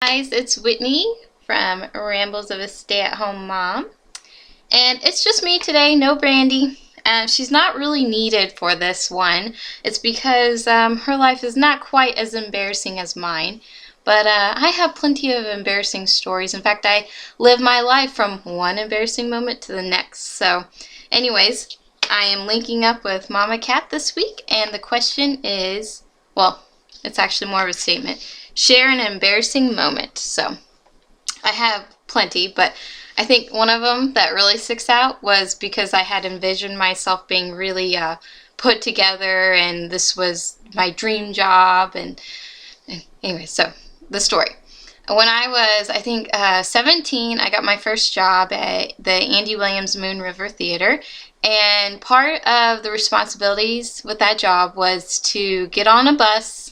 Guys, it's Whitney from Rambles of a Stay-at-Home Mom, and it's just me today, no Brandy. She's not really needed for this one. It's because her life is not quite as embarrassing as mine, but I have plenty of embarrassing stories. In fact, I live my life from one embarrassing moment to the next. So anyways, I am linking up with Mama Cat this week, and the question is, well, it's actually more of a statement. Share an embarrassing moment. So I have plenty, but I think one of them that really sticks out was because I had envisioned myself being really put together, and this was my dream job. And anyway, so the story. When I was, I think, 17, I got my first job at the Andy Williams Moon River Theater, and part of the responsibilities with that job was to get on a bus,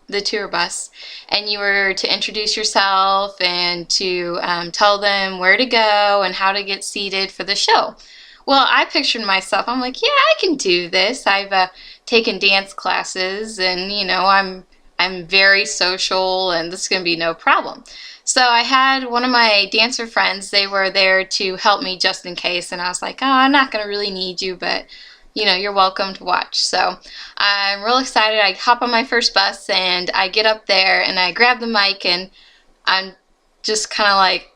the tour bus, and you were to introduce yourself and to tell them where to go and how to get seated for the show. Well, I pictured myself, I'm like, yeah, I can do this. I've taken dance classes, and you know, I'm very social, and this is going to be no problem. So I had one of my dancer friends, they were there to help me just in case, and I was like, oh, I'm not going to really need you, but you know, you're welcome to watch. So I'm real excited. I hop on my first bus, and I get up there, and I grab the mic, and I'm just kind of like,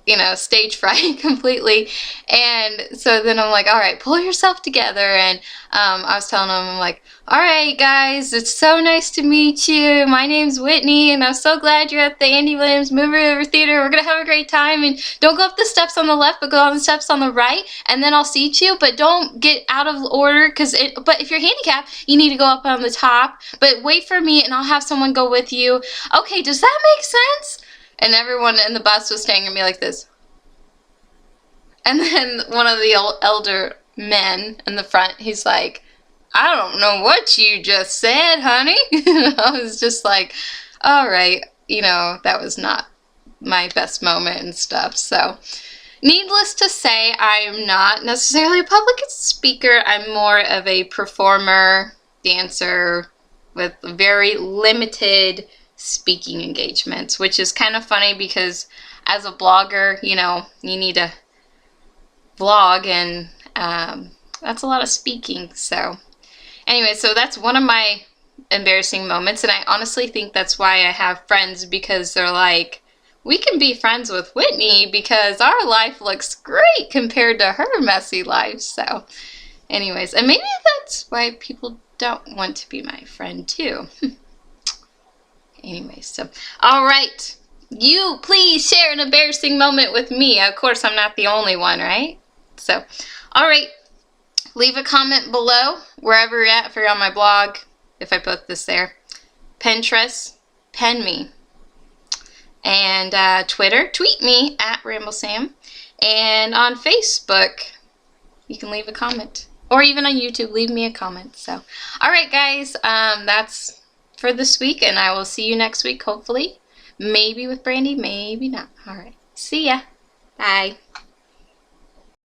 you know, stage fright completely. And so then I'm like, all right, pull yourself together. And I was telling them, I'm like, all right, guys, it's so nice to meet you. My name's Whitney, and I'm so glad you're at the Andy Williams Moon River Theater. We're going to have a great time. And don't go up the steps on the left, but go on the steps on the right. And then I'll seat you, but don't get out of order. But if you're handicapped, you need to go up on the top. But wait for me, and I'll have someone go with you. Okay, does that make sense? And everyone in the bus was staring at me like this. And then one of the elder men in the front, he's like, I don't know what you just said, honey. I was just like, all right, you know, that was not my best moment and stuff. So needless to say, I'm not necessarily a public speaker. I'm more of a performer, dancer with very limited speaking engagements, which is kind of funny because as a blogger, you know, you need to vlog, and that's a lot of speaking. So anyway, so that's one of my embarrassing moments, and I honestly think that's why I have friends, because they're like, we can be friends with Whitney because our life looks great compared to her messy life. So anyways, and maybe that's why people don't want to be my friend too. Anyway, so all right, you please share an embarrassing moment with me. Of course, I'm not the only one, right? So all right, leave a comment below wherever you're at. If you're on my blog, if I put this there, Pinterest, pen me, and Twitter, tweet me at RambleSam, and on Facebook you can leave a comment, or even on YouTube, leave me a comment. So all right, guys, that's for this week, and I will see you next week, hopefully. Maybe with Brandy, maybe not. All right. See ya. Bye.